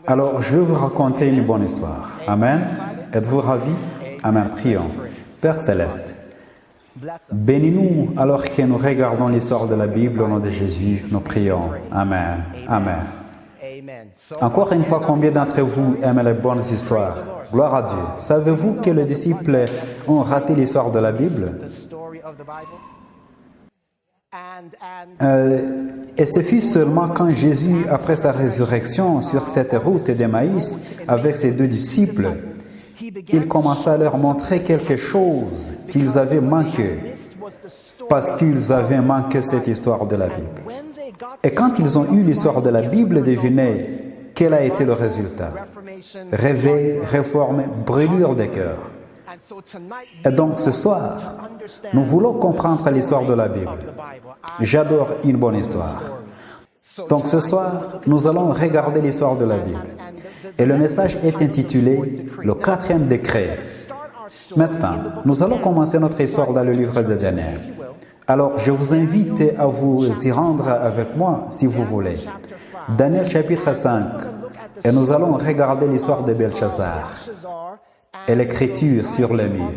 Alors, je vais vous raconter une bonne histoire. Amen. Êtes-vous ravis? Amen. Prions. Père Céleste, bénis-nous alors que nous regardons l'histoire de la Bible au nom de Jésus. Nous prions. Amen. Amen. Encore une fois, combien d'entre vous aiment les bonnes histoires? Gloire à Dieu. Savez-vous que les disciples ont raté l'histoire de la Bible? Et ce fut seulement quand Jésus, après sa résurrection sur cette route d'Emmaüs avec ses deux disciples, il commença à leur montrer quelque chose qu'ils avaient manqué, parce qu'ils avaient manqué cette histoire de la Bible. Et quand ils ont eu l'histoire de la Bible, devinez quel a été le résultat? Réveil, réforme, brûlure des cœurs. Et donc ce soir, nous voulons comprendre l'histoire de la Bible. J'adore une bonne histoire. Donc ce soir, nous allons regarder l'histoire de la Bible. Et le message est intitulé « Le quatrième décret ». Maintenant, nous allons commencer notre histoire dans le livre de Daniel. Alors, je vous invite à vous y rendre avec moi si vous voulez. Daniel chapitre 5. Et nous allons regarder l'histoire de Belchazzar et l'écriture sur le mur.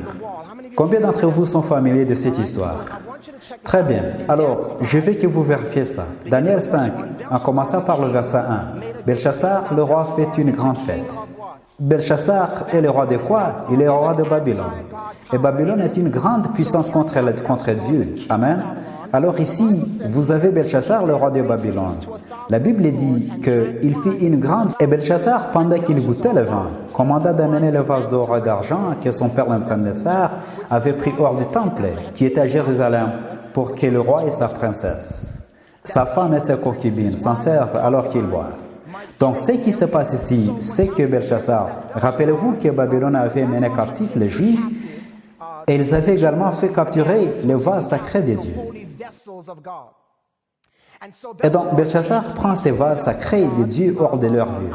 Combien d'entre vous sont familiers de cette histoire? Très bien. Alors, je veux que vous vérifiez ça. Daniel 5, en commençant par le verset 1. Belchazzar, le roi, fait une grande fête. Belchazzar est le roi de quoi? Il est le roi de Babylone. Et Babylone est une grande puissance contre Dieu. Amen. Alors ici, vous avez Belchazzar, le roi de Babylone. La Bible dit qu'il fit une grande... Et Belchazzar, pendant qu'il goûtait le vin, commanda d'amener le vase d'or et d'argent que son père Nebuchadnezzar avait pris hors du temple, qui était à Jérusalem, pour que le roi et sa princesse, sa femme et ses concubines s'en servent alors qu'ils boivent. Donc, ce qui se passe ici, c'est que Belchazzar, rappelez-vous que Babylone avait mené captifs les Juifs, et ils avaient également fait capturer les vases sacrés de Dieu. Et donc, Belchazzar prend ces vases sacrés de Dieu hors de leur lieu.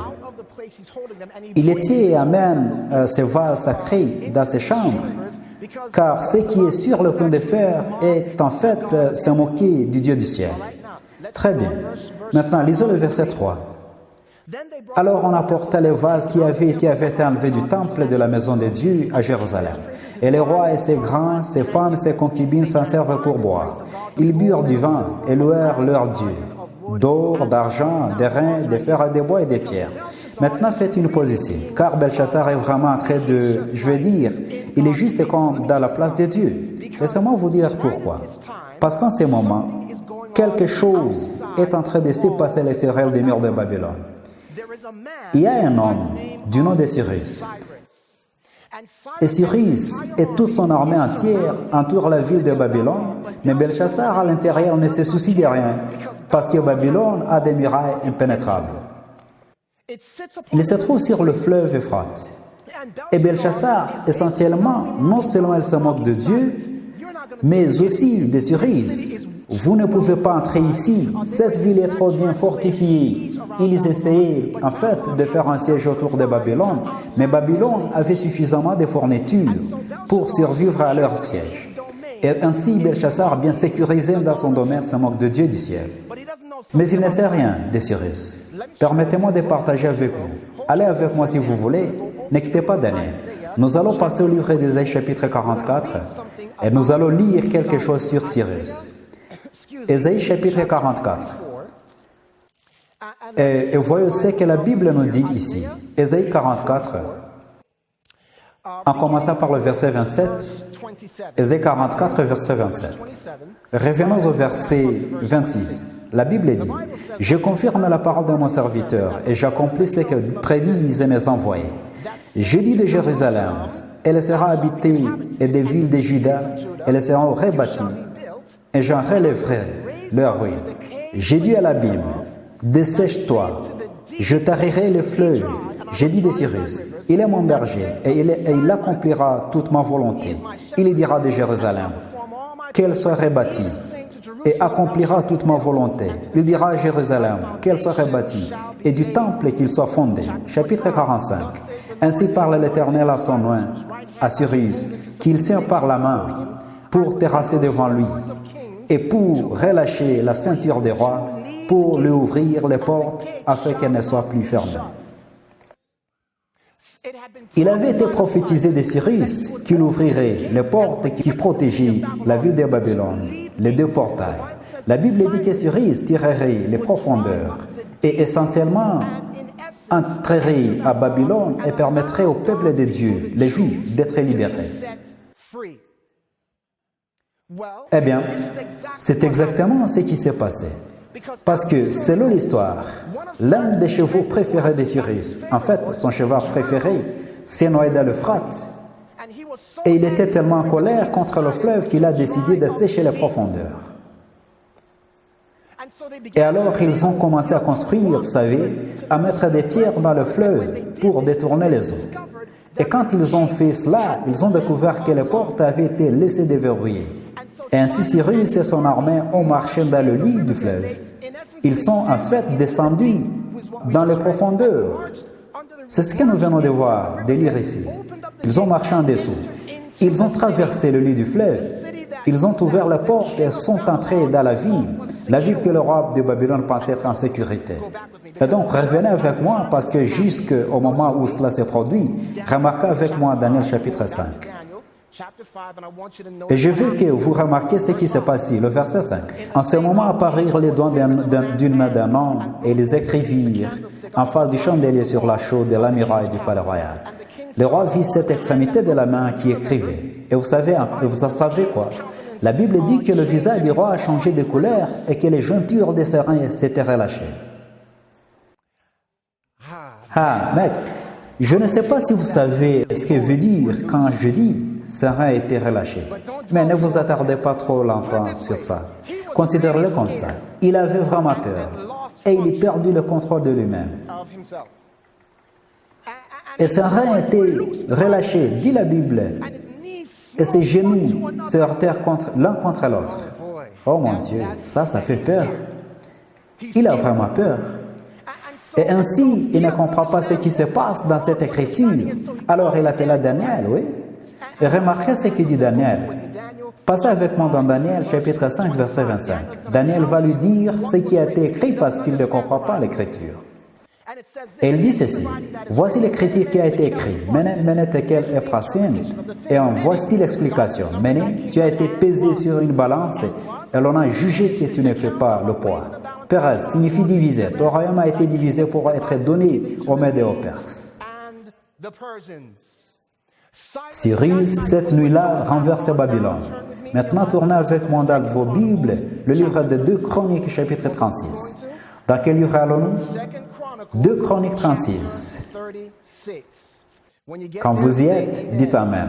Il les tient et amène ces vases sacrés dans ses chambres, car ce qui est sur le point de faire est en fait se moquer du Dieu du ciel. Très bien. Maintenant, lisons le verset 3. Alors on apporta les vases qui avaient été enlevés du temple de la maison de Dieu à Jérusalem. Et les rois et ses grands, ses femmes, ses concubines s'en servent pour boire. Ils burent du vin et louèrent leur Dieu, d'or, d'argent, de reins, de fer, de bois et de pierres. Maintenant faites une pause ici, car Belchazzar est vraiment en train de, je veux dire, il est juste comme dans la place de Dieu. Laissez-moi vous dire pourquoi. Parce qu'en ce moment, quelque chose est en train de se passer à l'extérieur des murs de Babylone. Il y a un homme du nom de Cyrus. Et Cyrus et toute son armée entière entourent la ville de Babylone, mais Belchazzar à l'intérieur ne se soucie de rien, parce que Babylone a des murailles impénétrables. Il se trouve sur le fleuve Euphrate. Et Belchazzar, essentiellement, non seulement elle se moque de Dieu, mais aussi de Cyrus. Vous ne pouvez pas entrer ici, cette ville est trop bien fortifiée. Ils essayaient en fait de faire un siège autour de Babylone, mais Babylone avait suffisamment de fournitures pour survivre à leur siège. Et ainsi Belchazzar, bien sécurisé dans son domaine, se moque de Dieu du ciel. Mais il ne sait rien de Cyrus. Permettez-moi de partager avec vous. Allez avec moi si vous voulez, ne quittez pas Daniel. Nous allons passer au livre d'Ésaïe chapitre 44 et nous allons lire quelque chose sur Cyrus. Ésaïe chapitre 44. Et voyez ce que la Bible nous dit ici. Ésaïe 44, en commençant par le verset 27. Ésaïe 44, verset 27. Revenons au verset 26. La Bible dit « Je confirme la parole de mon serviteur et j'accomplis ce que prédisent mes envoyés. Je dis de Jérusalem, elle sera habitée, et des villes de Juda, elles seront rebâties, et j'en relèverai leur ruine. J'ai dit à l'abîme, dessèche-toi, je tarirai le fleuve. J'ai dit de Cyrus, il est mon berger, et il accomplira toute ma volonté. Il dira de Jérusalem, qu'elle soit rebâtie, et accomplira toute ma volonté. Il dira à Jérusalem, qu'elle soit rebâtie, et du temple qu'il soit fondé. Chapitre 45. Ainsi parle l'Éternel à son nom, à Cyrus, qu'il tient par la main pour terrasser devant lui, et pour relâcher la ceinture des rois, pour lui ouvrir les portes afin qu'elles ne soient plus fermées. Il avait été prophétisé de Cyrus qu'il ouvrirait les portes qui protégeaient la ville de Babylone, les deux portails. La Bible dit que Cyrus tirerait les profondeurs et essentiellement entrerait à Babylone et permettrait au peuple de Dieu, les Juifs, d'être libérés. Eh bien, c'est exactement ce qui s'est passé. Parce que, selon l'histoire, l'un des chevaux préférés de Cyrus, en fait, son cheval préféré, s'est noyé dans l'Euphrate. Et il était tellement en colère contre le fleuve qu'il a décidé de sécher les profondeurs. Et alors, ils ont commencé à construire, vous savez, à mettre des pierres dans le fleuve pour détourner les eaux. Et quand ils ont fait cela, ils ont découvert que les portes avaient été laissées déverrouillées. Et ainsi, Cyrus et son armée ont marché dans le lit du fleuve. Ils sont en fait descendus dans les profondeurs. C'est ce que nous venons de voir, de lire ici. Ils ont marché en dessous. Ils ont traversé le lit du fleuve. Ils ont ouvert la porte et sont entrés dans la ville que le roi de Babylone pensait être en sécurité. Et donc, revenez avec moi parce que jusqu'au moment où cela s'est produit, remarquez avec moi Daniel chapitre 5. Et je veux que vous remarquiez ce qui se passe ici, le verset 5. En ce moment apparurent les doigts d'une main d'un homme et les écrivirent en face du chandelier sur la chaude de la muraille du palais royal. Le roi vit cette extrémité de la main qui écrivait. Et vous en savez quoi? La Bible dit que le visage du roi a changé de couleur et que les jointures de ses reins s'étaient relâchées. Ah, mec, je ne sais pas si vous savez ce que veut dire quand je dis ses reins étaient relâchés. Mais ne vous attardez pas trop longtemps sur ça. Considérez-le comme ça. Il avait vraiment peur et il a perdu le contrôle de lui-même. Et ses reins étaient relâchés, dit la Bible. Et ses genoux se heurtèrent l'un contre l'autre. Oh mon Dieu, ça fait peur. Il a vraiment peur. Et ainsi, il ne comprend pas ce qui se passe dans cette écriture. Alors il appela Daniel, oui. Et remarquez ce que dit Daniel. Passez avec moi dans Daniel, chapitre 5, verset 25. Daniel va lui dire ce qui a été écrit parce qu'il ne comprend pas l'écriture. Et il dit ceci. Voici l'écriture qui a été écrite. Mene, tekel et prasim. Et voici l'explication. Mene, tu as été pesé sur une balance et l'on a jugé que tu ne fais pas le poids. Perez signifie diviser. Ton royaume a été divisé pour être donné aux Mèdes et aux Perses. Cyrus, cette nuit-là, renverse Babylone. Maintenant, tournez avec moi dans vos Bibles le livre de 2 Chroniques, chapitre 36. Dans quel livre allons-nous? 2 Chroniques 36. Quand vous y êtes, dites Amen.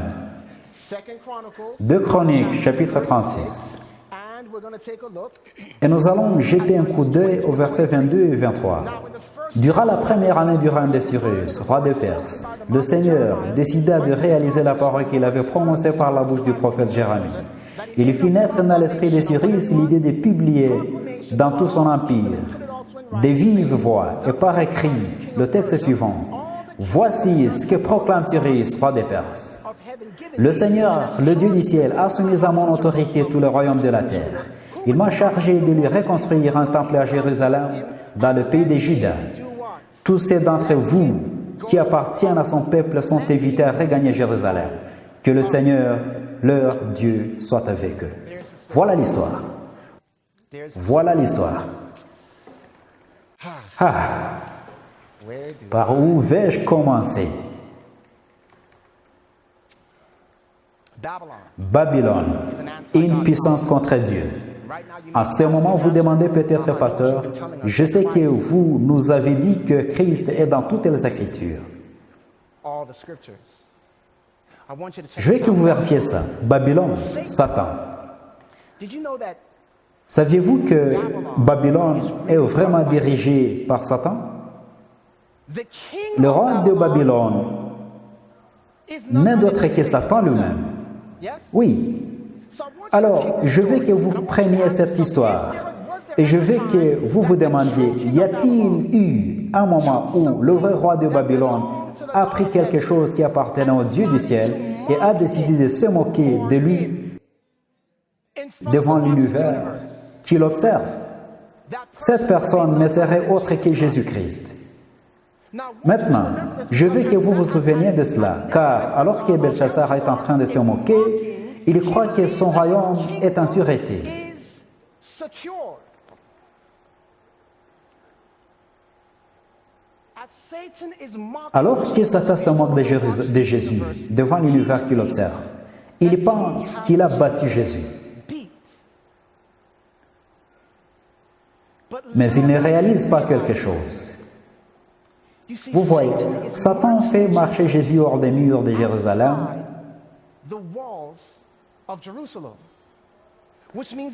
2 Chroniques, chapitre 36. Et nous allons jeter un coup d'œil au verset 22 et 23. Durant la première année du règne de Cyrus, roi de Perse, le Seigneur décida de réaliser la parole qu'il avait prononcée par la bouche du prophète Jérémie. Il fit naître dans l'esprit de Cyrus l'idée de publier dans tout son empire, de vive voix et par écrit, le texte suivant. Voici ce que proclame Cyrus, roi des Perses. Le Seigneur, le Dieu du ciel, a soumis à mon autorité tout le royaume de la terre. Il m'a chargé de lui reconstruire un temple à Jérusalem, dans le pays de Juda. Tous ceux d'entre vous qui appartiennent à son peuple sont invités à regagner Jérusalem. Que le Seigneur, leur Dieu, soit avec eux. Voilà l'histoire. Voilà l'histoire. Par où vais-je commencer? Babylone, une puissance contre Dieu. En ce moment, vous demandez peut-être, pasteur, je sais que vous nous avez dit que Christ est dans toutes les Écritures. Je veux que vous vérifiez ça. Babylone, Satan. Saviez-vous que Babylone est vraiment dirigé par Satan? Le roi de Babylone n'est d'autre que Satan lui-même. Oui. Alors, je veux que vous preniez cette histoire et je veux que vous vous demandiez, y a-t-il eu un moment où le vrai roi de Babylone a pris quelque chose qui appartenait au Dieu du ciel et a décidé de se moquer de lui devant l'univers qui l'observe? Cette personne ne serait autre que Jésus-Christ. Maintenant, je veux que vous vous souveniez de cela, car alors que Belchassar est en train de se moquer, il croit que son royaume est en sûreté. Alors que Satan se moque de Jésus devant l'univers qu'il observe, il pense qu'il a battu Jésus. Mais il ne réalise pas quelque chose. Vous voyez, Satan fait marcher Jésus hors des murs de Jérusalem,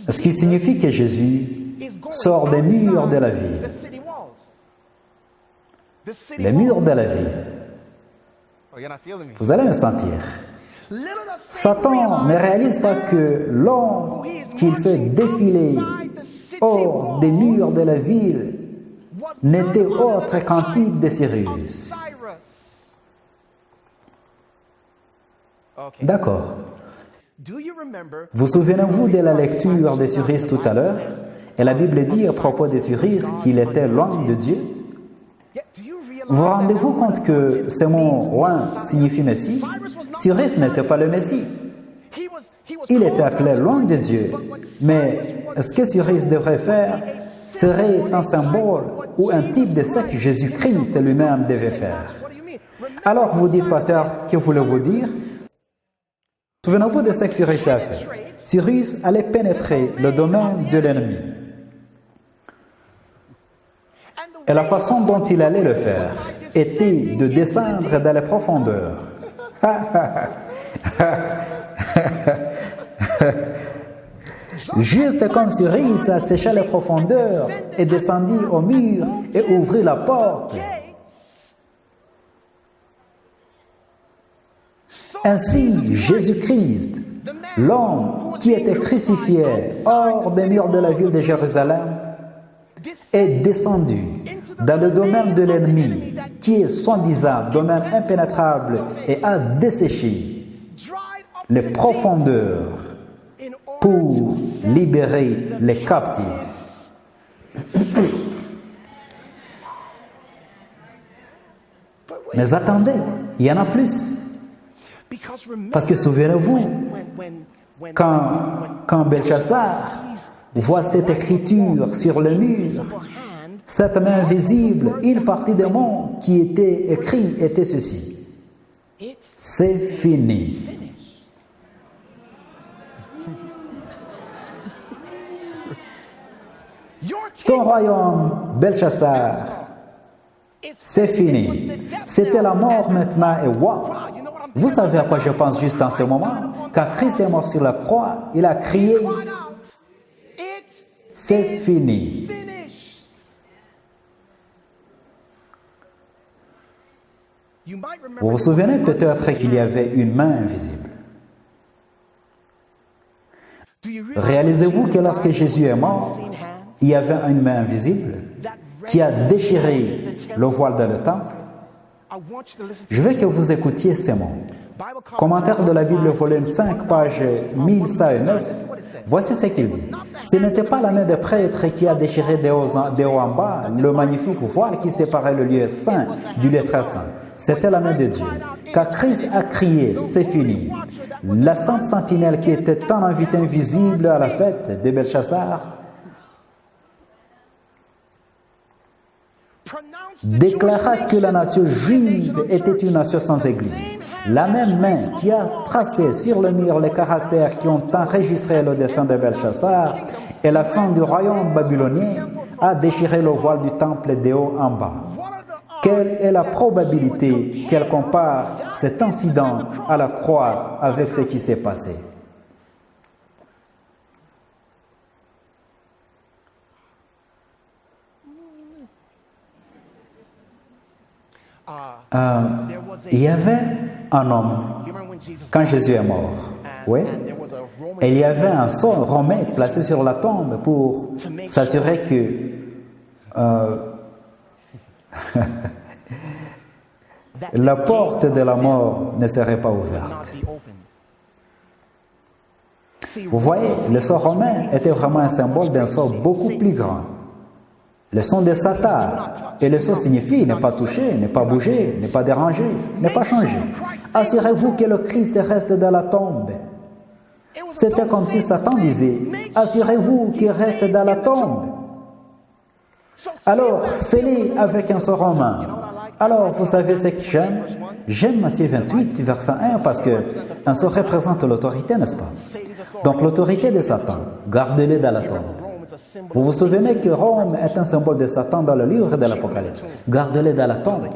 ce qui signifie que Jésus sort des murs de la ville. Les murs de la ville. Vous allez me sentir. Satan ne réalise pas que l'homme qu'il fait défiler hors des murs de la ville n'était autre qu'un type de Cyrus. D'accord. Vous souvenez-vous de la lecture de Cyrus tout à l'heure? Et la Bible dit à propos de Cyrus qu'il était loin de Dieu. Vous rendez-vous compte que ce mot « loin » signifie Messie? Cyrus n'était pas le Messie. Il était appelé loin de Dieu. Mais ce que Cyrus devrait faire serait un symbole ou un type de ce que Jésus-Christ lui-même devait faire. Alors vous dites, pasteur, que voulez-vous dire? Souvenez-vous de ce que Cyrus a fait. Cyrus allait pénétrer le domaine de l'ennemi. Et la façon dont il allait le faire était de descendre dans les profondeurs. Juste comme Cyrus a séché les profondeurs et descendit au mur et ouvrit la porte. Ainsi, Jésus-Christ, l'homme qui était crucifié hors des murs de la ville de Jérusalem, est descendu dans le domaine de l'ennemi, qui est soi-disant domaine impénétrable, et a desséché les profondeurs pour libérer les captifs. Mais attendez, il y en a plus. Parce que souvenez-vous, quand Belchassar voit cette écriture sur le mur, cette main visible, une partie des mots qui étaient écrits était ceci: c'est fini. Ton royaume, Belchassar, c'est fini. C'était la mort maintenant et waouh! Vous savez à quoi je pense juste en ce moment? Quand Christ est mort sur la croix, il a crié: c'est fini. Vous vous souvenez peut-être qu'il y avait une main invisible. Réalisez-vous que lorsque Jésus est mort, il y avait une main invisible qui a déchiré le voile dans le temple? Je veux que vous écoutiez ces mots. Commentaire de la Bible, volume 5, page 1109. Voici ce qu'il dit. Ce n'était pas la main des prêtres qui a déchiré de haut en bas le magnifique voile qui séparait le lieu saint du lieu très saint. C'était la main de Dieu. Quand Christ a crié, c'est fini. La sainte sentinelle qui était un invité invisible à la fête de Belchassar déclara que la nation juive était une nation sans église. La même main qui a tracé sur le mur les caractères qui ont enregistré le destin de Belchassar et la fin du royaume babylonien a déchiré le voile du temple de haut en bas. Quelle est la probabilité qu'elle compare cet incident à la croix avec ce qui s'est passé? Il y avait un homme, quand Jésus est mort, oui, et il y avait un sceau romain placé sur la tombe pour s'assurer que la porte de la mort ne serait pas ouverte. Vous voyez, le sceau romain était vraiment un symbole d'un sceau beaucoup plus grand. Le son de Satan. Et le son signifie ne pas toucher, ne pas bouger, ne pas déranger, ne pas changer. Assurez-vous que le Christ reste dans la tombe. C'était comme si Satan disait, assurez-vous qu'il reste dans la tombe. Alors, scellez avec un sceau romain. Alors, vous savez ce que j'aime? J'aime Matthieu 28, verset 1, parce qu'un sceau représente l'autorité, n'est-ce pas? Donc, l'autorité de Satan, gardez-le dans la tombe. Vous vous souvenez que Rome est un symbole de Satan dans le livre de l'Apocalypse. Gardez-le dans la tombe.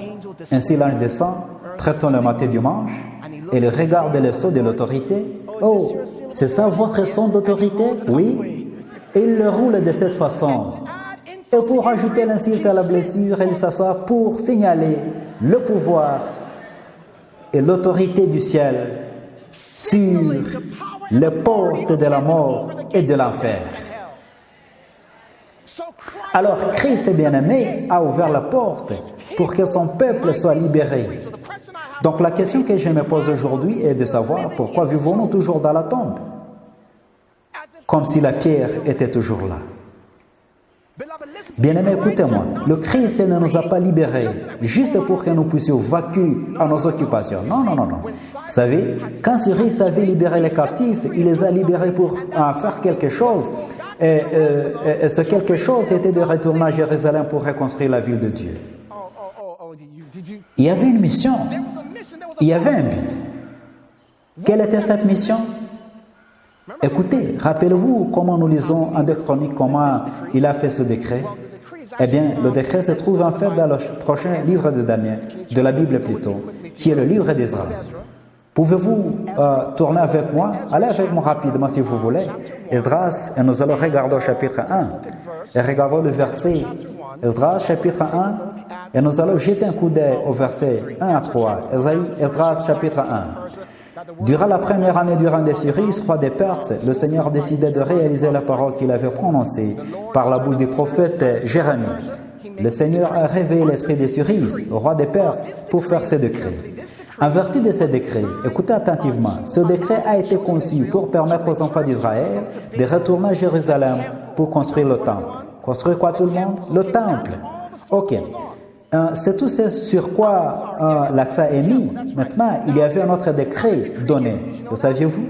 Ainsi, l'ange descend, traitant le matin dimanche, et il regarde le sceau de l'autorité. Oh, c'est ça votre son d'autorité? Oui. Et il le roule de cette façon. Et pour ajouter l'insulte à la blessure, il s'assoit pour signaler le pouvoir et l'autorité du ciel sur les portes de la mort et de l'enfer. Alors Christ bien-aimé a ouvert la porte pour que son peuple soit libéré. Donc la question que je me pose aujourd'hui est de savoir pourquoi vivons-nous toujours dans la tombe? Comme si la pierre était toujours là. Bien-aimés, écoutez-moi, le Christ ne nous a pas libérés juste pour que nous puissions vaquer à nos occupations. Non, non, non, non. Vous savez, quand Cyrus avait libéré les captifs, il les a libérés pour faire quelque chose. Et ce quelque chose était de retourner à Jérusalem pour reconstruire la ville de Dieu. Il y avait une mission. Il y avait un but. Quelle était cette mission? Écoutez, rappelez-vous comment nous lisons en 2 Chroniques, comment il a fait ce décret. Eh bien, le décret se trouve en fait dans le prochain livre de Daniel, de la Bible plutôt, qui est le livre d'Esdras. Pouvez-vous tourner avec moi? Allez avec moi rapidement si vous voulez. Esdras, et nous allons regarder au chapitre 1. Et regardons le verset. Esdras, chapitre 1. Et nous allons jeter un coup d'œil au verset 1 à 3. Esdras, chapitre 1. Durant la première année du règne de Cyrus, roi des Perses, le Seigneur décidait de réaliser la parole qu'il avait prononcée par la bouche du prophète Jérémie. Le Seigneur a réveillé l'esprit de Cyrus, roi des Perses, pour faire ce décret. En vertu de ce décret, écoutez attentivement, ce décret a été conçu pour permettre aux enfants d'Israël de retourner à Jérusalem pour construire le temple. Construire quoi tout le monde? Le temple. Ok. C'est tout ce sur quoi l'accent est mis. Maintenant, il y avait un autre décret donné. Le saviez-vous?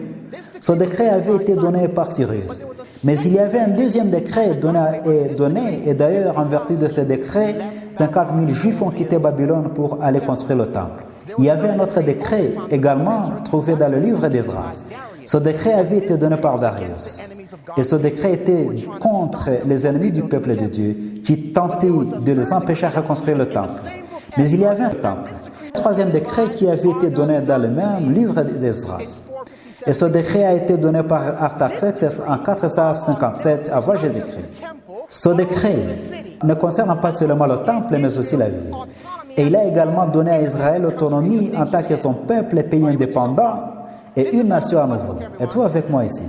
Ce décret avait été donné par Cyrus. Mais il y avait un deuxième décret donné, et d'ailleurs, en vertu de ce décret, 50 000 Juifs ont quitté Babylone pour aller construire le temple. Il y avait un autre décret également trouvé dans le livre d'Esdras. Ce décret avait été donné par Darius. Et ce décret était contre les ennemis du peuple de Dieu qui tentaient de les empêcher à reconstruire le temple. Mais il y avait un temple. Un troisième décret qui avait été donné dans le même livre d'Esdras. Et ce décret a été donné par Artaxerxès en 457 avant Jésus-Christ. Ce décret ne concerne pas seulement le temple, mais aussi la ville. Et il a également donné à Israël l'autonomie en tant que son peuple et pays indépendant et une nation à nouveau. Êtes-vous avec moi ici?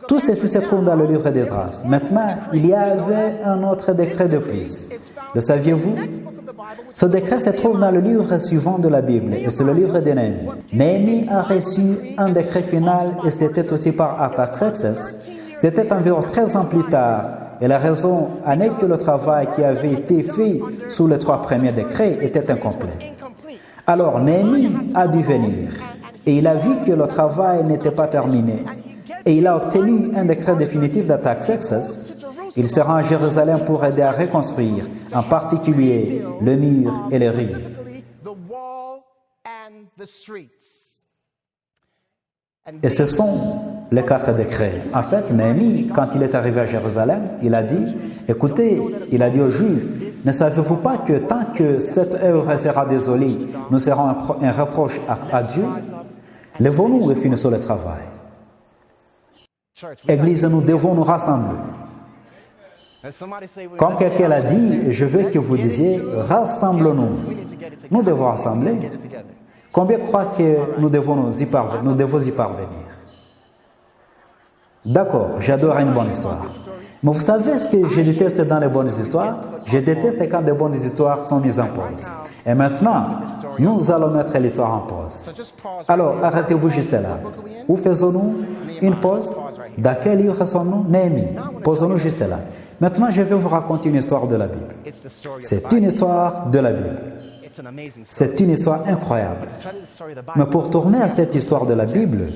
Tout ceci se trouve dans le livre d'Esdras. Maintenant, il y avait un autre décret de plus. Le saviez-vous? Ce décret se trouve dans le livre suivant de la Bible, et c'est le livre de Néhémie. Néhémie a reçu un décret final, et c'était aussi par Artaxerxès. C'était environ 13 ans plus tard, et la raison en est que le travail qui avait été fait sous les 3 premiers décrets était incomplet. Alors Néhémie a dû venir, et il a vu que le travail n'était pas terminé, et il a obtenu un décret définitif d'Artaxerxès. Il se rend à Jérusalem pour aider à reconstruire, en particulier le mur et les rues. Et ce sont les 4 décrets. En fait, Néhémie, quand il est arrivé à Jérusalem, il a dit, écoutez, il a dit aux Juifs, ne savez-vous pas que tant que cette œuvre sera désolée, nous serons un reproche à Dieu? Lèvons-nous et finissons le travail. Église, nous devons nous rassembler. Comme quelqu'un l'a dit, je veux que vous disiez, rassemblons-nous. Nous devons rassembler. Combien croient que nous devons y parvenir? D'accord, j'adore une bonne histoire. Mais vous savez ce que je déteste dans les bonnes histoires? Je déteste quand de bonnes histoires sont mises en pause. Et maintenant, nous allons mettre l'histoire en pause. Alors, arrêtez-vous juste là. Où faisons-nous une pause? Dans quel livre sommes-nous? Néhémie. Posons-nous juste là. Maintenant, je vais vous raconter une histoire de la Bible. C'est une histoire de la Bible. C'est une histoire incroyable. Mais pour tourner à cette histoire de la Bible,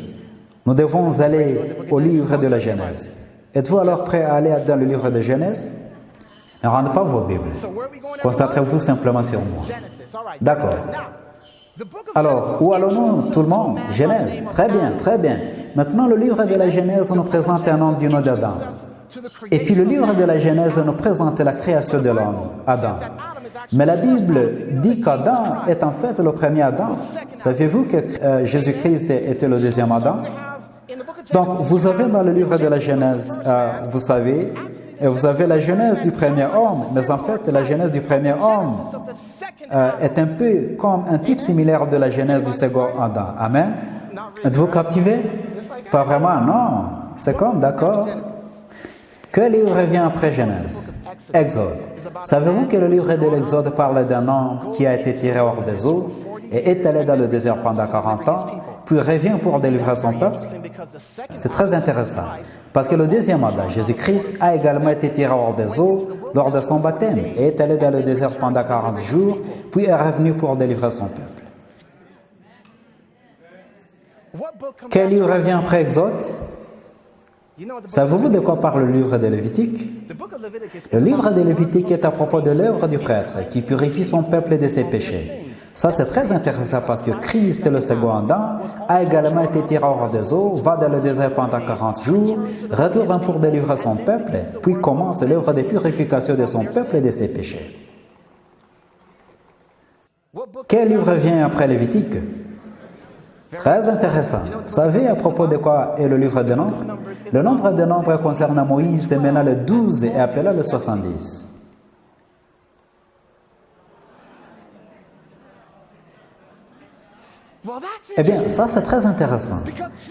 nous devons aller au livre de la Genèse. Êtes-vous alors prêts à aller dans le livre de Genèse? Ne rendez pas vos Bibles. Concentrez-vous simplement sur moi. D'accord. Alors, où allons-nous tout le monde? Genèse. Très bien, très bien. Maintenant, le livre de la Genèse nous présente un homme du nom d'Adam. Et puis le livre de la Genèse nous présente la création de l'homme, Adam. Mais la Bible dit qu'Adam est en fait le premier Adam. Savez-vous que Jésus-Christ était le deuxième Adam? Donc, vous avez dans le livre de la Genèse, vous avez la Genèse du premier homme, mais en fait, la Genèse du premier homme est un peu comme un type similaire de la Genèse du second Adam. Amen? Êtes-vous captivé? Pas vraiment, non. C'est comme, d'accord. Quel livre vient après Genèse? Exode. Savez-vous que le livre de l'Exode parle d'un homme qui a été tiré hors des eaux et est allé dans le désert pendant 40 ans, puis revient pour délivrer son peuple? C'est très intéressant, parce que le deuxième Adam, Jésus-Christ, a également été tiré hors des eaux lors de son baptême et est allé dans le désert pendant 40 jours, puis est revenu pour délivrer son peuple. Quel livre vient après Exode? Savez-vous de quoi parle le livre de Lévitique? Le livre de Lévitique est à propos de l'œuvre du prêtre qui purifie son peuple de ses péchés. Ça, c'est très intéressant parce que Christ, le second Adam, a également été tiré hors des eaux, va dans le désert pendant 40 jours, retourne pour délivrer son peuple, puis commence l'œuvre de purification de son peuple et de ses péchés. Quel livre vient après Lévitique? Très intéressant. Vous savez à propos de quoi est le livre des nombres? Le nombre des nombres concernant Moïse, c'est maintenant le 12 et appelé le 70. Eh bien, ça c'est très intéressant.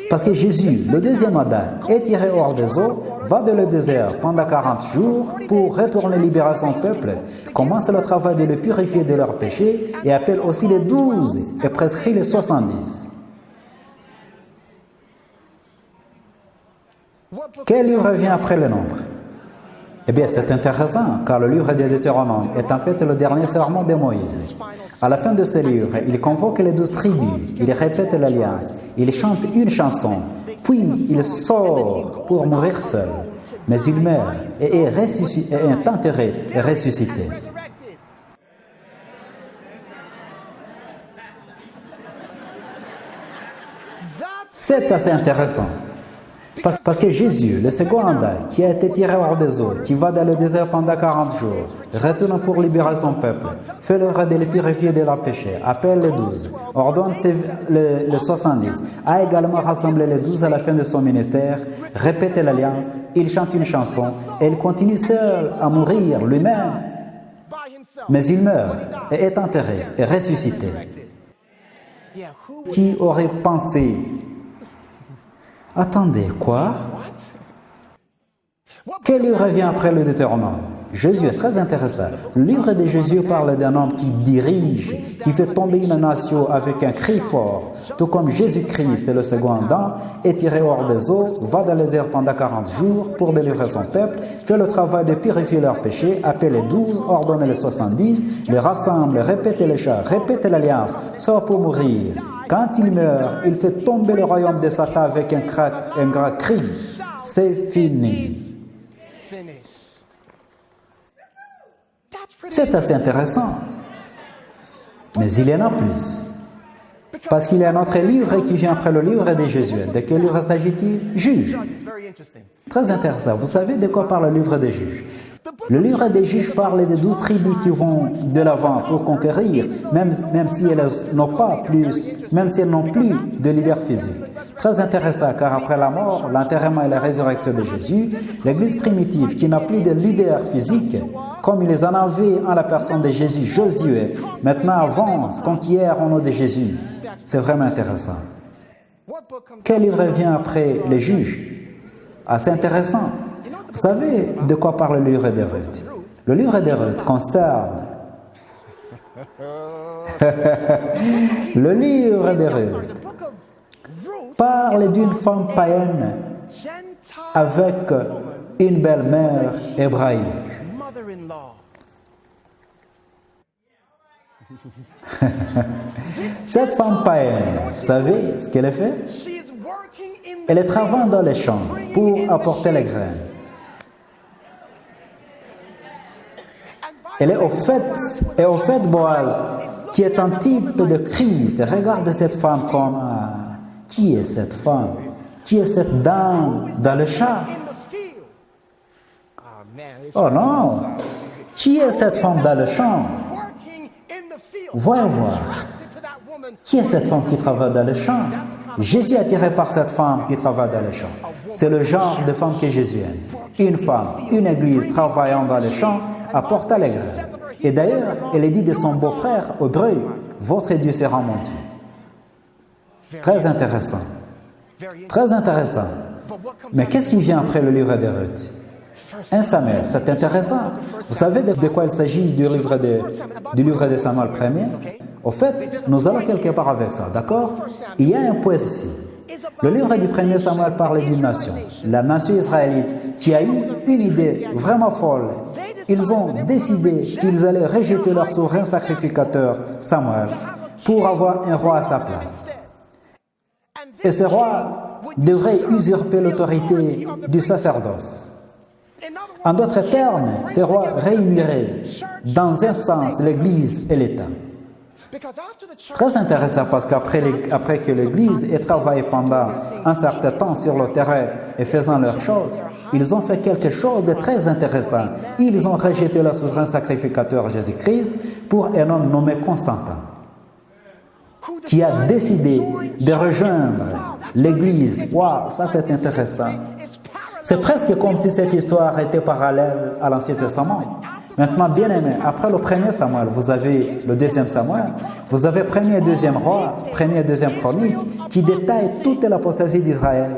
Parce que Jésus, le deuxième Adam, est tiré hors des eaux, va dans le désert pendant 40 jours pour retourner libérer son peuple, commence le travail de le purifier de leurs péchés et appelle aussi les 12 et prescrit les 70. Quel livre vient après le nombre? Eh bien, c'est intéressant, car le livre des Deutéronomes est en fait le dernier sermon de Moïse. À la fin de ce livre, il convoque les 12 tribus, il répète l'alliance, il chante une chanson, puis il sort pour mourir seul. Mais il meurt et est enterré et ressuscité. C'est assez intéressant. Parce que Jésus, le second Adam, qui a été tiré hors des eaux, qui va dans le désert pendant 40 jours, retourne pour libérer son peuple, fait l'œuvre de les purifier de leurs péchés, appelle les 12, ordonne les 70, a également rassemblé les 12 à la fin de son ministère, répète l'alliance, il chante une chanson et il continue seul à mourir lui-même. Mais il meurt et est enterré et ressuscité. Qui aurait pensé? Attendez, quoi? Quel livre vient après le Deutéronome? Jésus est très intéressant. Le livre de Jésus parle d'un homme qui dirige, qui fait tomber une nation avec un cri fort, tout comme Jésus-Christ, le second Adam, est tiré hors des eaux, va dans les désert pendant 40 jours pour délivrer son peuple, fait le travail de purifier leurs péchés, appelle les 12, ordonne les 70, les rassemble, répète les chants, répète l'alliance, sort pour mourir. Quand il meurt, il fait tomber le royaume de Satan avec un grand cri. C'est fini. C'est assez intéressant. Mais il y en a plus. Parce qu'il y a un autre livre qui vient après le livre de Jésus. De quel livre s'agit-il? Juge. Très intéressant. Vous savez de quoi parle le livre des Juges? Le livre des Juges parle des 12 tribus qui vont de l'avant pour conquérir, même si elles n'ont plus de leader physique. Très intéressant, car après la mort, l'enterrement et la résurrection de Jésus, l'Église primitive qui n'a plus de leader physique, comme ils en avaient en la personne de Jésus, Josué, maintenant avance, conquiert au nom de Jésus. C'est vraiment intéressant. Quel livre vient après les Juges? Assez intéressant. Vous savez de quoi parle le livre de Ruth? Le livre de Ruth concerne... Le livre de Ruth parle d'une femme païenne avec une belle-mère hébraïque. Cette femme païenne, vous savez ce qu'elle a fait? Elle travaille dans les champs pour apporter les graines. Elle est au fait, Boaz, qui est un type de Christ. Regarde cette femme comme... qui est cette femme? Qui est cette dame dans le champ? Oh non! Qui est cette femme dans le champ? Voyons voir. Qui est cette femme qui travaille dans le champ? Jésus est attiré par cette femme qui travaille dans le champ. C'est le genre de femme que Jésus aime. Une femme, une église travaillant dans le champ apporte les graines. Et d'ailleurs, elle est dit de son beau-frère hébreu, votre Dieu sera mon Dieu. Très intéressant. Très intéressant. Mais qu'est-ce qui vient après le livre de Ruth? 1 Samuel, c'est intéressant. Vous savez de quoi il s'agit du livre de Samuel 1er? Au fait, nous allons quelque part avec ça, d'accord? Il y a un point ici. Le livre du 1er Samuel parle d'une nation, la nation israélite, qui a eu une idée vraiment folle. Ils ont décidé qu'ils allaient rejeter leur souverain sacrificateur, Samuel, pour avoir un roi à sa place. Et ce roi devrait usurper l'autorité du sacerdoce. En d'autres termes, ce roi réunirait dans un sens l'Église et l'État. Très intéressant parce qu'après que l'Église ait travaillé pendant un certain temps sur le terrain et faisant leurs choses, ils ont fait quelque chose de très intéressant. Ils ont rejeté le souverain sacrificateur Jésus-Christ pour un homme nommé Constantin, qui a décidé de rejoindre l'Église. Waouh, ça c'est intéressant. C'est presque comme si cette histoire était parallèle à l'Ancien Testament. Maintenant, bien aimé, après le premier Samuel, vous avez le deuxième Samuel, vous avez premier et deuxième roi, premier et deuxième chronique, qui détaillent toute l'apostasie d'Israël,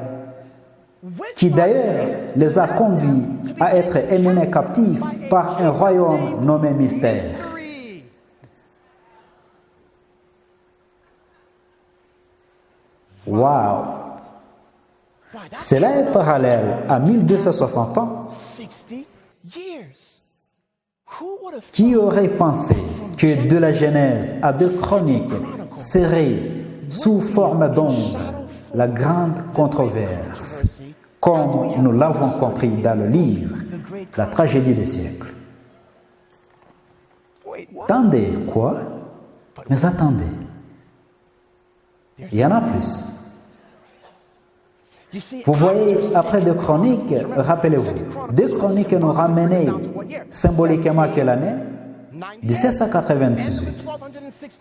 qui d'ailleurs les a conduits à être emmenés captifs par un royaume nommé Mystère. Waouh! Cela est parallèle à 1260 ans. Qui aurait pensé que de la Genèse à 2 Chroniques serait sous forme d'ombre la grande controverse, comme nous l'avons compris dans le livre, la tragédie des siècles. Attendez, quoi? Mais attendez. Il y en a plus. Vous voyez, après 2 Chroniques, rappelez-vous, 2 Chroniques nous ramenaient symboliquement quelle année? 1798,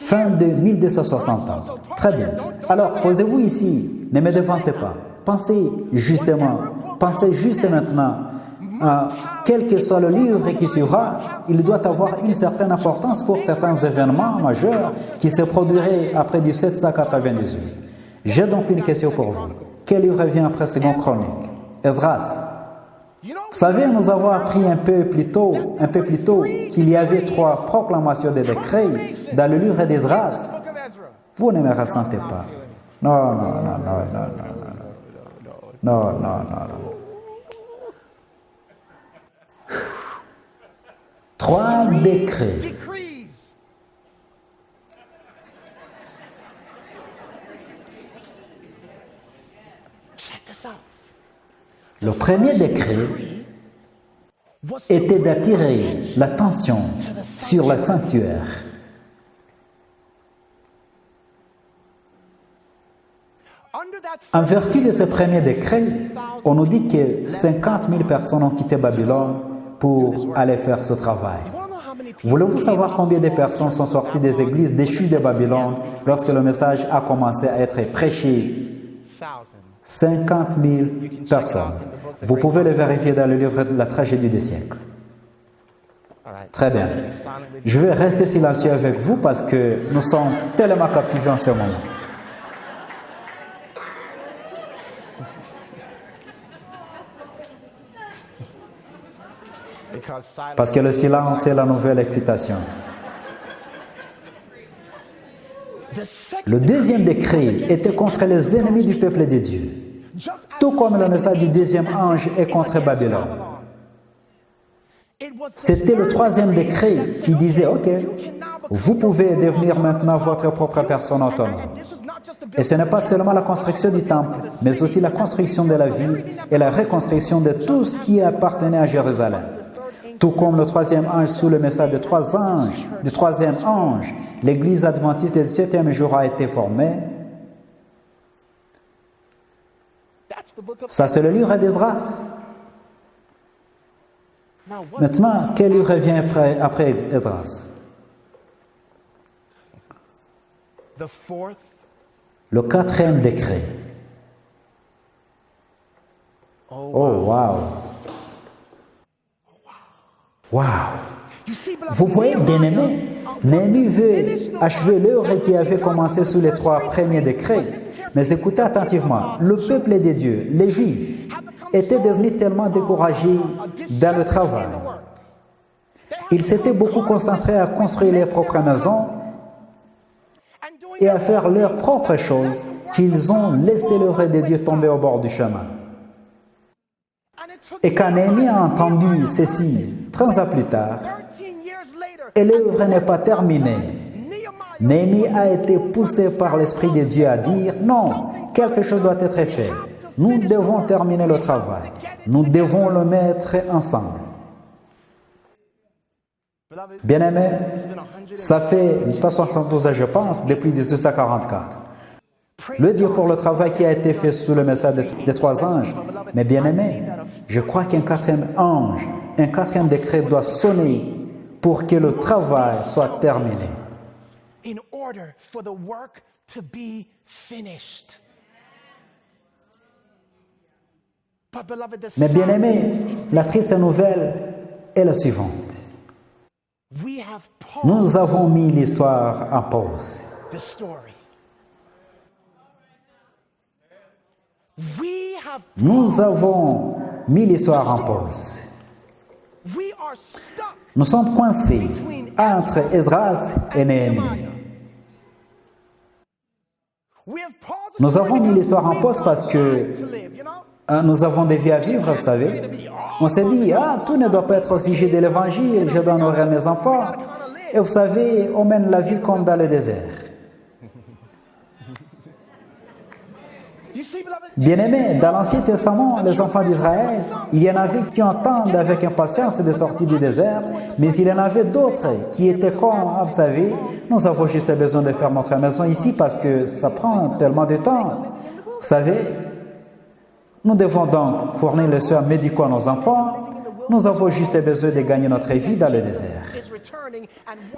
fin de 1260 ans. Très bien. Alors, posez-vous ici, ne me devancez pas. Pensez juste maintenant, quel que soit le livre qui suivra, il doit avoir une certaine importance pour certains événements majeurs qui se produiraient après 1798. J'ai donc une question pour vous. Quel livre vient après 2 Chroniques? Esdras. Vous savez, nous avons appris un peu plus tôt qu'il y avait 3 proclamations de décrets dans le livre d'Esdras. Vous ne me ressentez pas. Non. 3 décrets. Le premier décret était d'attirer l'attention sur le sanctuaire. En vertu de ce premier décret, on nous dit que 50 000 personnes ont quitté Babylone pour aller faire ce travail. Voulez-vous savoir combien de personnes sont sorties des églises déchues de Babylone lorsque le message a commencé à être prêché? 50 000 personnes. Vous pouvez le vérifier dans le livre de la tragédie des siècles. Très bien. Je vais rester silencieux avec vous parce que nous sommes tellement captivés en ce moment. Parce que le silence est la nouvelle excitation. Le deuxième décret était contre les ennemis du peuple de Dieu, tout comme le message du deuxième ange est contre Babylone. C'était le troisième décret qui disait, OK, vous pouvez devenir maintenant votre propre personne autonome. Et ce n'est pas seulement la construction du temple, mais aussi la construction de la ville et la reconstruction de tout ce qui appartenait à Jérusalem. Tout comme le troisième ange sous le message du troisième ange, l'Église adventiste du septième jour a été formée. Ça, c'est le livre d'Esdras. Maintenant, quel livre vient après Esdras? Le quatrième décret. Oh, wow! Wow! Vous voyez, bien-aimés, Néhémie veut achever l'œuvre qui avait commencé sous les trois premiers décrets. Mais écoutez attentivement, le peuple de Dieu, les Juifs, étaient devenus tellement découragés dans le travail. Ils s'étaient beaucoup concentrés à construire leurs propres maisons et à faire leurs propres choses qu'ils ont laissé l'œuvre de Dieu tomber au bord du chemin. Et quand Néhémie a entendu ceci 13 ans plus tard, et l'œuvre n'est pas terminée, Néhémie a été poussé par l'Esprit de Dieu à dire « Non, quelque chose doit être fait. Nous devons terminer le travail. Nous devons le mettre ensemble. » Bien-aimés, ça fait 172 ans, je pense, depuis 1844. Le Dieu pour le travail qui a été fait sous le message des trois anges. Mais bien-aimés, je crois qu'un quatrième ange, un quatrième décret doit sonner pour que le travail soit terminé. Mais bien-aimés, la triste nouvelle est la suivante. Nous avons mis l'histoire en pause. Nous avons mis l'histoire en pause. Nous sommes coincés entre Esdras et Néhémie. Nous avons mis l'histoire en pause parce que nous avons des vies à vivre, vous savez. On s'est dit, tout ne doit pas être au sujet de l'Évangile, je dois nourrir mes enfants. Et vous savez, on mène la vie comme dans le désert. Bien-aimés, dans l'Ancien Testament, les enfants d'Israël, il y en avait qui entendent avec impatience des sorties du désert, mais il y en avait d'autres qui étaient comme, vous savez, nous avons juste besoin de faire notre maison ici parce que ça prend tellement de temps. Vous savez, nous devons donc fournir les soins médicaux à nos enfants. Nous avons juste besoin de gagner notre vie dans le désert.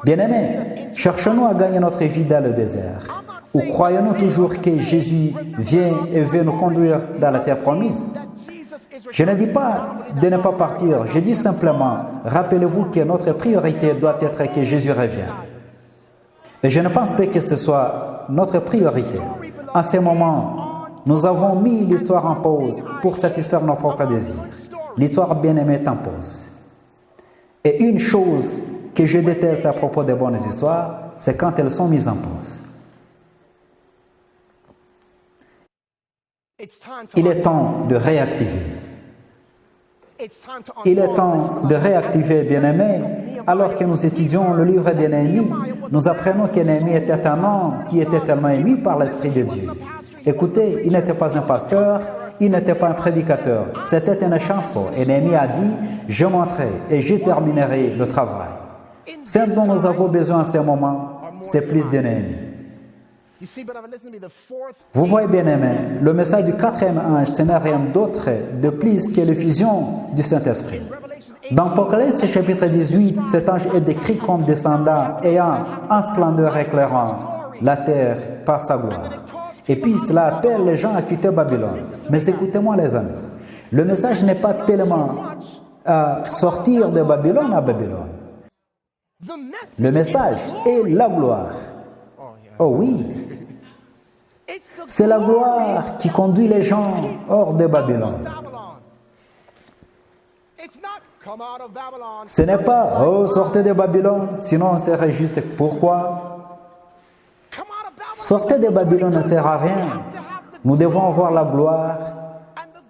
Bien-aimés, cherchons-nous à gagner notre vie dans le désert? Ou croyons-nous toujours que Jésus vient et veut nous conduire dans la terre promise? Je ne dis pas de ne pas partir, je dis simplement, rappelez-vous que notre priorité doit être que Jésus revienne. Et je ne pense pas que ce soit notre priorité. En ce moment, nous avons mis l'histoire en pause pour satisfaire nos propres désirs. L'histoire bien-aimée est en pause. Et une chose que je déteste à propos des bonnes histoires, c'est quand elles sont mises en pause. Il est temps de réactiver. Il est temps de réactiver, bien-aimés. Alors que nous étudions le livre de Néhémie, nous apprenons que Néhémie était un homme qui était tellement ému par l'Esprit de Dieu. Écoutez, il n'était pas un pasteur, il n'était pas un prédicateur. C'était une chanson. Et Néhémie a dit, je monterai et je terminerai le travail. Ce dont nous avons besoin en ce moment, c'est plus de Néhémie. Vous voyez bien aimé, le message du quatrième ange, ce n'est rien d'autre de plus que l'effusion du Saint-Esprit. Dans Apocalypse chapitre 18, cet ange est décrit comme descendant ayant en splendeur éclairant la terre par sa gloire. Et puis cela appelle les gens à quitter Babylone. Mais écoutez-moi les amis, le message n'est pas tellement à sortir de Babylone à Babylone. Le message est la gloire. Oh oui, c'est la gloire qui conduit les gens hors de Babylone. Ce n'est pas « Oh, sortez de Babylone », sinon on serait juste « Pourquoi ?» Sortez de Babylone ne sert à rien. Nous devons avoir la gloire.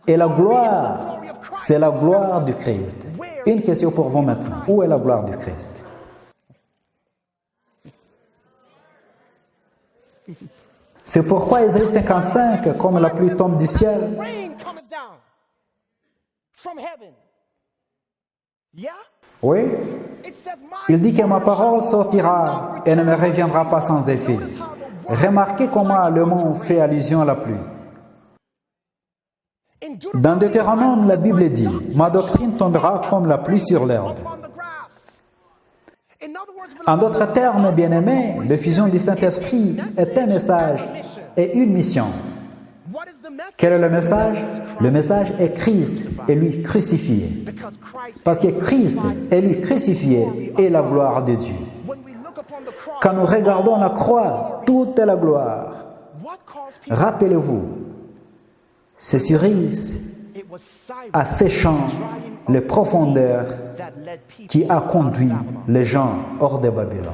Et la gloire, c'est la gloire du Christ. Une question pour vous maintenant. Où est la gloire du Christ? C'est pourquoi Ésaïe 55, comme la pluie tombe du ciel, oui, il dit que ma parole sortira et ne me reviendra pas sans effet. Remarquez comment le mot fait allusion à la pluie. Dans Deutéronome, la Bible dit « Ma doctrine tombera comme la pluie sur l'herbe ». En d'autres termes, bien-aimés, l'effusion du Saint-Esprit est un message et une mission. Quel est le message? Le message est Christ et lui crucifié. Parce que Christ et lui crucifié est la gloire de Dieu. Quand nous regardons la croix, toute est la gloire. Rappelez-vous, c'est Cyrus, asséchant les profondeurs, qui a conduit les gens hors de Babylone.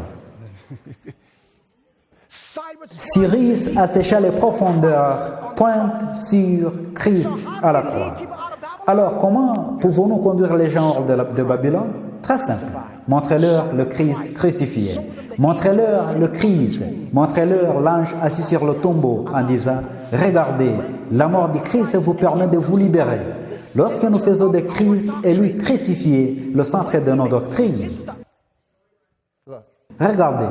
Cyrus assécha les profondeurs, pointe sur Christ à la croix. Alors, comment pouvons-nous conduire les gens hors de Babylone? Très simple. Montrez-leur le Christ crucifié. Montrez-leur le Christ. Montrez-leur l'ange assis sur le tombeau en disant « Regardez, la mort du Christ vous permet de vous libérer. » Lorsque nous faisons de Christ et lui crucifié le centre de nos doctrines, regardez,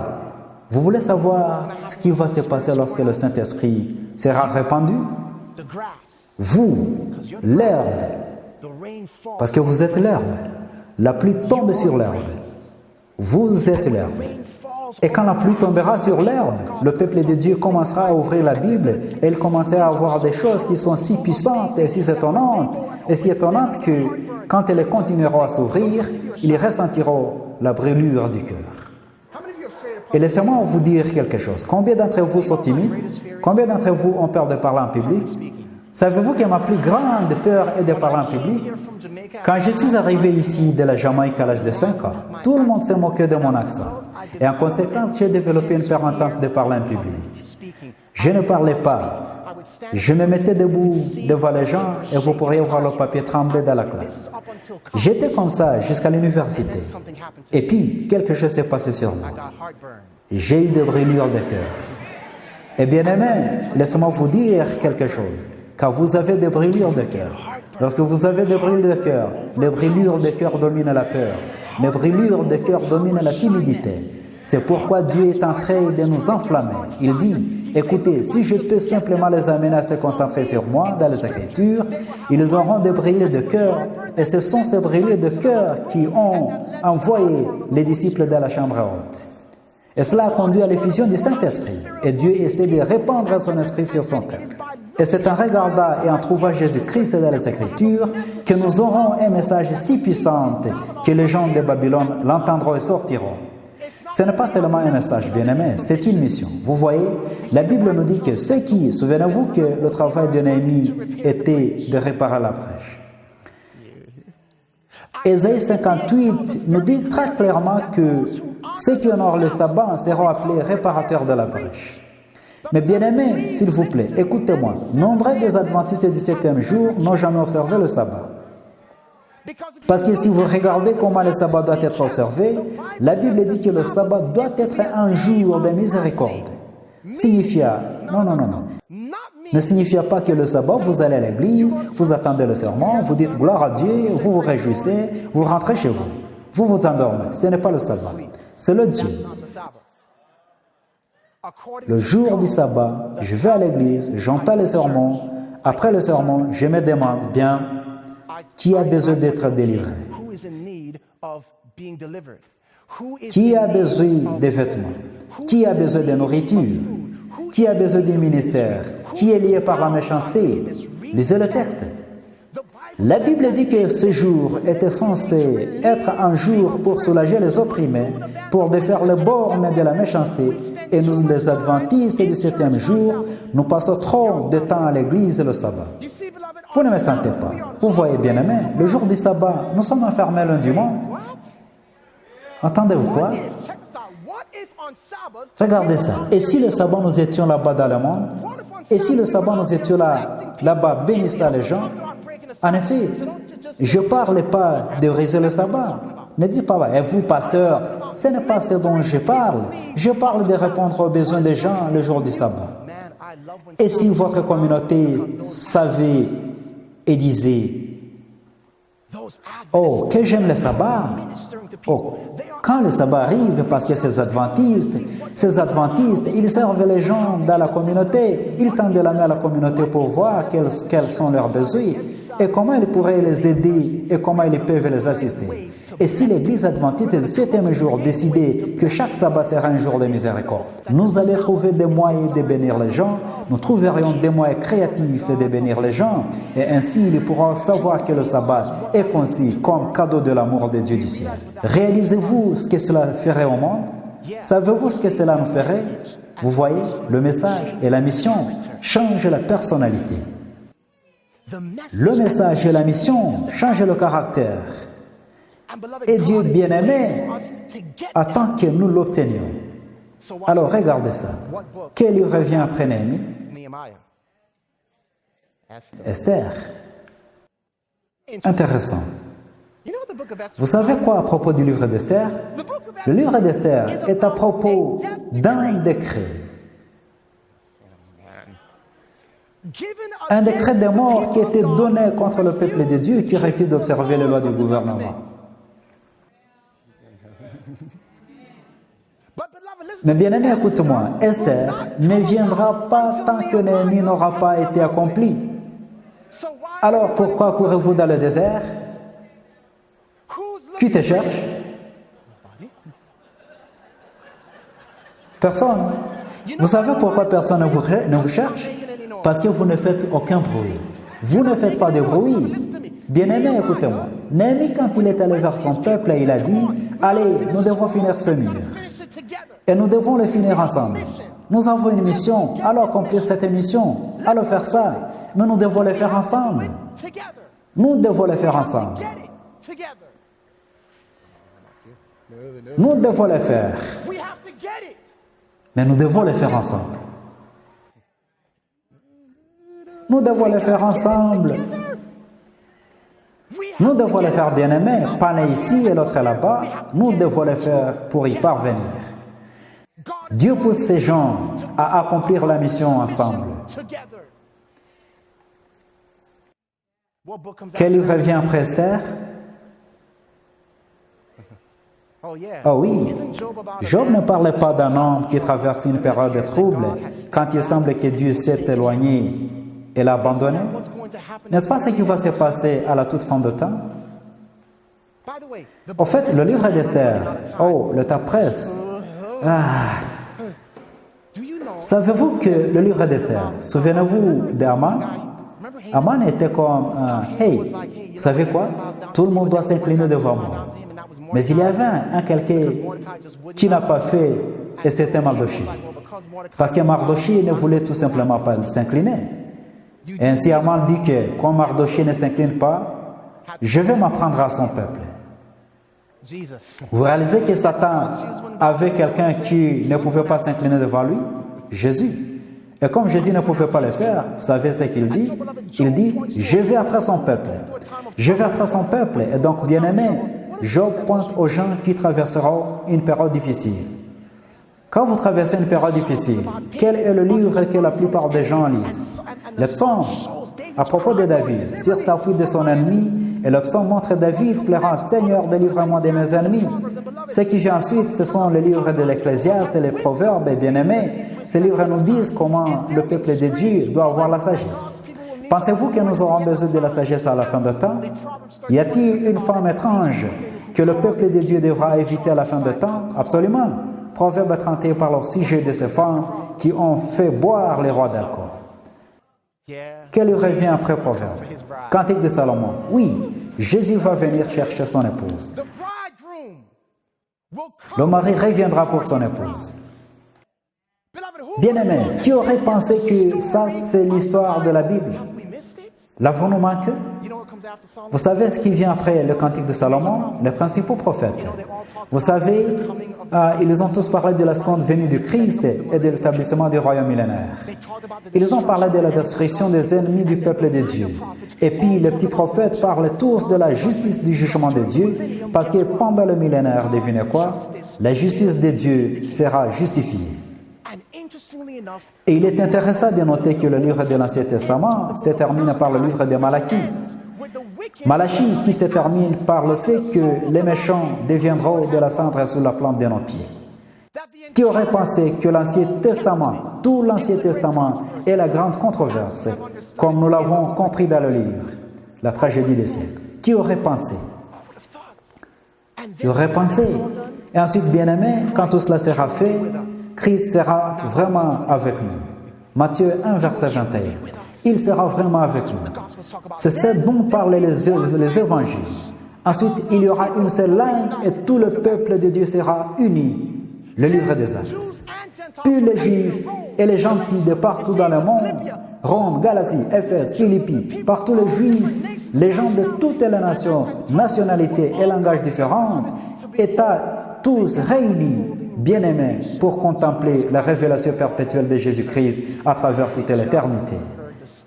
vous voulez savoir ce qui va se passer lorsque le Saint-Esprit sera répandu? Vous, l'herbe, parce que vous êtes l'herbe, la pluie tombe sur l'herbe. Vous êtes l'herbe. Et quand la pluie tombera sur l'herbe, le peuple de Dieu commencera à ouvrir la Bible et il commencera à voir des choses qui sont si puissantes et si étonnantes que quand elles continueront à s'ouvrir, ils ressentiront la brûlure du cœur. Et laissez-moi vous dire quelque chose. Combien d'entre vous sont timides? Combien d'entre vous ont peur de parler en public? Savez-vous que ma plus grande peur est de parler en public? Quand je suis arrivé ici de la Jamaïque à l'âge de 5 ans, tout le monde s'est moqué de mon accent. Et en conséquence, j'ai développé une peur intense de parler en public. Je ne parlais pas. Je me mettais debout devant les gens et vous pourriez voir le papier trembler dans la classe. J'étais comme ça jusqu'à l'université. Et puis, quelque chose s'est passé sur moi. J'ai eu des brûlures de cœur. Et bien aimé, laissez-moi vous dire quelque chose. Quand vous avez des brûlures de cœur, lorsque vous avez des brûlures de cœur, les brûlures de cœur dominent la peur. Les brûlures de cœur dominent la timidité. C'est pourquoi Dieu est en train de nous enflammer. Il dit, écoutez, si je peux simplement les amener à se concentrer sur moi dans les Écritures, ils auront des brûlures de cœur. Et ce sont ces brûlures de cœur qui ont envoyé les disciples dans la chambre haute. Et cela a conduit à l'effusion du Saint-Esprit. Et Dieu essaie de répandre son esprit sur son cœur. Et c'est en regardant et en trouvant Jésus-Christ dans les Écritures que nous aurons un message si puissant que les gens de Babylone l'entendront et sortiront. Ce n'est pas seulement un message, bien-aimé, c'est une mission. Vous voyez, la Bible nous dit que ceux qui, souvenez-vous que le travail de Néhémie était de réparer la brèche. Ésaïe 58 nous dit très clairement que ceux qui honorent le sabbat seront appelés réparateurs de la brèche. Mais bien-aimés, s'il vous plaît, écoutez-moi. Nombreux des adventistes du 7e jour n'ont jamais observé le sabbat. Parce que si vous regardez comment le sabbat doit être observé, la Bible dit que le sabbat doit être un jour de miséricorde. Signifia, non. Ne signifie pas que le sabbat, vous allez à l'église, vous attendez le sermon, vous dites gloire à Dieu, vous vous réjouissez, vous rentrez chez vous. Vous vous endormez. Ce n'est pas le sabbat. C'est le Dieu. Le jour du sabbat, je vais à l'église, j'entends le sermon. Après le sermon, je me demande, bien, qui a besoin d'être délivré? Qui a besoin de vêtements? Qui a besoin de nourriture? Qui a besoin du ministère? Qui est lié par la méchanceté? Lisez le texte. La Bible dit que ce jour était censé être un jour pour soulager les opprimés, pour défaire les bornes de la méchanceté. Et nous, les adventistes du 7e jour, nous passons trop de temps à l'église le sabbat. Vous ne me sentez pas. Vous voyez bien aimé, le jour du sabbat, nous sommes enfermés loin du monde. Entendez-vous quoi? Regardez ça. Et si le sabbat nous étions là-bas dans le monde? Et si le sabbat nous étions là-bas bénissant les gens? En effet, Je ne parle pas de briser le sabbat. Ne dites pas, et vous, pasteur, ce n'est pas ce dont je parle. Je parle de répondre aux besoins des gens le jour du sabbat. Et si votre communauté savait et disait, oh, que j'aime le sabbat. Oh, quand le sabbat arrive, parce que ces adventistes, ils servent les gens dans la communauté, ils tendent la main à la communauté pour voir quels sont leurs besoins et comment ils pourraient les aider et comment ils peuvent les assister. Et si l'Église adventiste du 7e jour décidait que chaque sabbat sera un jour de miséricorde, nous allions trouver des moyens de bénir les gens, nous trouverions des moyens créatifs de bénir les gens, et ainsi ils pourront savoir que le sabbat est conçu comme cadeau de l'amour de Dieu du ciel. Réalisez-vous ce que cela ferait au monde? Savez-vous ce que cela nous ferait? Vous voyez, le message et la mission changent la personnalité. Le message et la mission changent le caractère. Et Dieu bien-aimé attend que nous l'obtenions. Alors regardez ça. Quel livre vient après Néhémie? Esther. Intéressant. Vous savez quoi à propos du livre d'Esther? Le livre d'Esther est à propos d'un décret. Un décret de mort qui était donné contre le peuple de Dieu qui refuse d'observer les lois du gouvernement. Mais bien aimé, écoute-moi, Esther ne viendra pas tant que Néhémie n'aura pas été accompli. Alors pourquoi courez-vous dans le désert? Qui te cherche? Personne. Vous savez pourquoi personne ne vous cherche? Parce que vous ne faites aucun bruit. Vous ne faites pas de bruit. Bien-aimé, écoutez-moi. Néhémie, quand il est allé vers son peuple, il a dit, allez, nous devons finir ce mur. Et nous devons le finir ensemble. Nous avons une mission. Allons accomplir cette mission. Allons faire ça. Mais nous devons le faire ensemble. Nous devons le faire ensemble. Nous devons le faire. Mais nous devons le faire ensemble. Nous devons le faire ensemble. Nous devons le faire bien aimé. Pas l'un ici et l'autre là-bas. Nous devons le faire pour y parvenir. Dieu pousse ces gens à accomplir la mission ensemble. Quel livre vient après Esther? Oh oui, Job ne parlait pas d'un homme qui traverse une période de trouble quand il semble que Dieu s'est éloigné et l'a abandonné. N'est-ce pas ce qui va se passer à la toute fin de temps? Au fait, le livre d'Esther, oh, le temps presse. Savez-vous que le livre d'Esther, souvenez-vous d'Aman? Aman était comme, hey, vous savez quoi? Tout le monde doit s'incliner devant moi. Mais il y avait un quelqu'un qui n'a pas fait, et c'était Mardochée. Parce que Mardochée ne voulait tout simplement pas s'incliner. Et ainsi Aman dit que, quand Mardochée ne s'incline pas, je vais m'en prendre à son peuple. Vous réalisez que Satan avait quelqu'un qui ne pouvait pas s'incliner devant lui? Jésus. Et comme Jésus ne pouvait pas le faire, vous savez ce qu'il dit? Il dit, je vais après son peuple. Je vais après son peuple. Et donc, bien aimé, Job pointe aux gens qui traverseront une période difficile. Quand vous traversez une période difficile, quel est le livre que la plupart des gens lisent? Le psaume, à propos de David, sur sa fuite de son ennemi, et le psaume montre David pleurant, Seigneur, délivre-moi de mes ennemis. Ce qui vient ensuite, ce sont les livres de l'Ecclésiaste et les Proverbes, bien-aimés. Ces livres nous disent comment le peuple de Dieu doit avoir la sagesse. Pensez-vous que nous aurons besoin de la sagesse à la fin de temps? Y a-t-il une femme étrange que le peuple de Dieu devra éviter à la fin de temps? Absolument. Proverbe 31 parle au sujet de ces femmes qui ont fait boire les rois d'alcool. Quel livre vient après Proverbe? Cantique de Salomon. Oui, Jésus va venir chercher son épouse. Le mari reviendra pour son épouse. Bien-aimé, qui aurait pensé que ça, c'est l'histoire de la Bible? L'avons-nous manqué? Vous savez ce qui vient après le Cantique de Salomon? Les principaux prophètes. Vous savez, ils ont tous parlé de la seconde venue du Christ et de l'établissement du royaume millénaire. Ils ont parlé de la destruction des ennemis du peuple de Dieu. Et puis les petits prophètes parlent tous de la justice du jugement de Dieu, parce que pendant le millénaire, devinez quoi? La justice de Dieu sera justifiée. Et il est intéressant de noter que le livre de l'Ancien Testament se termine par le livre de Malachie. Malachie qui se termine par le fait que les méchants deviendront de la cendre sous la plante de nos pieds. Qui aurait pensé que l'Ancien Testament, tout l'Ancien Testament, est la grande controverse, comme nous l'avons compris dans le livre, la tragédie des siècles? Qui aurait pensé? Qui aurait pensé? Et ensuite, bien-aimés, quand tout cela sera fait, Christ sera vraiment avec nous. Matthieu 1, verset 21. Il sera vraiment avec nous. C'est ce dont parlent les évangiles. Ensuite, il y aura une seule langue et tout le peuple de Dieu sera uni. Le livre des Actes. Puis les Juifs et les gentils de partout dans le monde, Rome, Galatie, Éphèse, Philippi, partout les Juifs, les gens de toutes les nations, nationalités et langages différents, États tous réunis, bien-aimés, pour contempler la révélation perpétuelle de Jésus-Christ à travers toute l'éternité.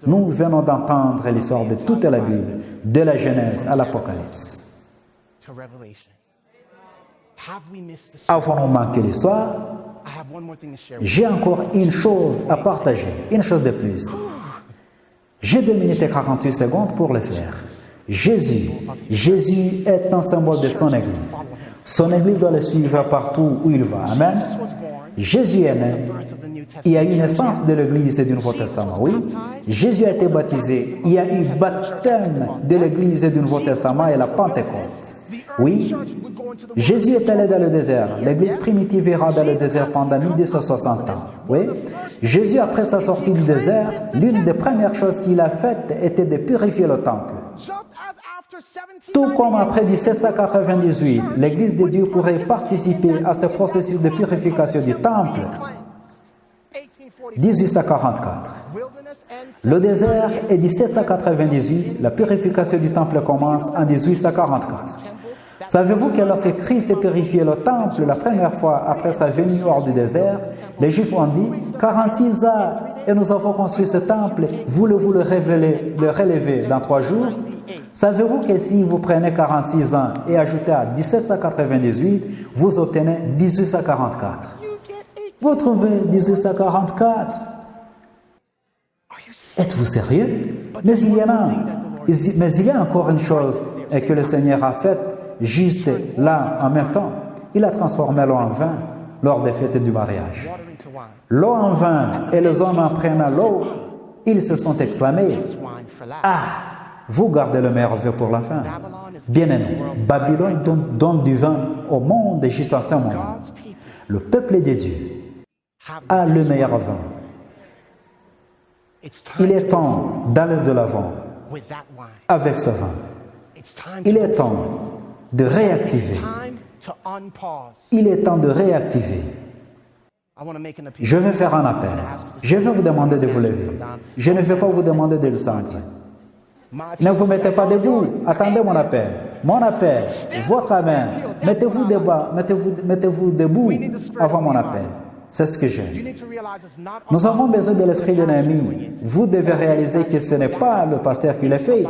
Nous venons d'entendre l'histoire de toute la Bible, de la Genèse à l'Apocalypse. Avons-nous manqué l'histoire? J'ai encore une chose à partager, une chose de plus. J'ai 2 minutes et 48 secondes pour le faire. Jésus est un symbole de son Église. Son Église doit le suivre partout où il va. Amen. Jésus est né. Il y a eu naissance de l'Église et du Nouveau Testament, oui. Jésus a été baptisé. Il y a eu baptême de l'Église et du Nouveau Testament et la Pentecôte. Oui. Jésus est allé dans le désert. L'Église primitive ira dans le désert pendant 1260 ans. Oui. Jésus, après sa sortie du désert, l'une des premières choses qu'il a faites était de purifier le temple. Tout comme après 1798, l'Église de Dieu pourrait participer à ce processus de purification du temple. 1844. Le désert est 1798, la purification du temple commence en 1844. Savez-vous que lorsque Christ a purifié le temple la première fois après sa venue hors du désert, les Juifs ont dit « 46 ans et nous avons construit ce temple, voulez-vous le relever dans 3 jours ?» Savez-vous que si vous prenez 46 ans et ajoutez à 1798, vous obtenez 1844? Vous trouvez 1844? Êtes-vous sérieux? Mais il y a encore une chose que le Seigneur a faite juste là en même temps. Il a transformé l'eau en vin lors des fêtes du mariage. L'eau en vin et les hommes en prenant l'eau, ils se sont exclamés « Ah, vous gardez le meilleur vin pour la fin. » Bien-aimé, Babylone donne du vin au monde juste en ce moment. Le peuple de Dieu a le meilleur vin. Il est temps d'aller de l'avant avec ce vin. Il est temps de réactiver. Il est temps de réactiver. Je vais faire un appel. Je vais vous demander de vous lever. Je ne vais pas vous demander de descendre. Ne vous mettez pas debout. Attendez mon appel. Mon appel, votre main. Mettez-vous debout avant mon appel. C'est ce que j'aime. Nous avons besoin de l'esprit de Néhémie. Vous devez réaliser que ce n'est pas le pasteur qui l'a fait,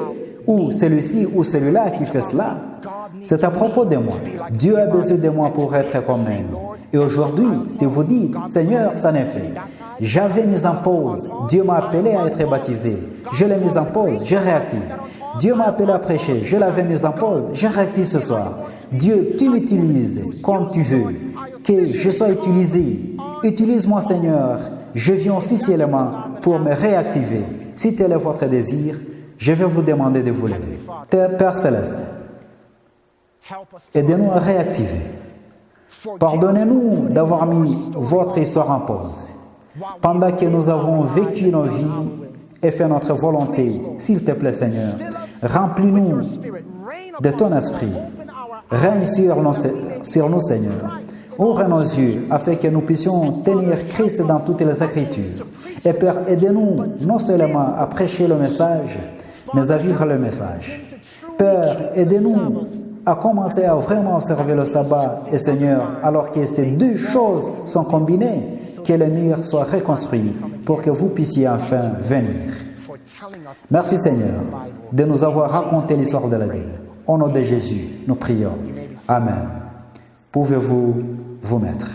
ou celui-ci ou celui-là qui fait cela. C'est à propos de moi. Dieu a besoin de moi pour être comme Néhémie. Et aujourd'hui, si vous dites, Seigneur, ça n'est fait. J'avais mis en pause. Dieu m'a appelé à être baptisé. Je l'ai mis en pause. Je réactive. Dieu m'a appelé à prêcher. Je l'avais mis en pause. Je réactive ce soir. Dieu, tu m'utilises comme tu veux. Que je sois utilisé. Utilise-moi, Seigneur. Je viens officiellement pour me réactiver. Si tel est votre désir, je vais vous demander de vous lever. Père Céleste, aidez-nous à réactiver. Pardonnez-nous d'avoir mis votre histoire en pause. Pendant que nous avons vécu nos vies et fait notre volonté, s'il te plaît, Seigneur, remplis-nous de ton esprit. Règne sur nous, Seigneur. Ouvre nos yeux afin que nous puissions tenir Christ dans toutes les Écritures. Et Père, aidez-nous non seulement à prêcher le message, mais à vivre le message. Père, aidez-nous à commencer à vraiment observer le sabbat. Et Seigneur, alors que ces deux choses sont combinées, que le mur soit reconstruit pour que vous puissiez enfin venir. Merci Seigneur de nous avoir raconté l'histoire de la Bible. Au nom de Jésus, nous prions. Amen. Pouvez-vous vous mettre?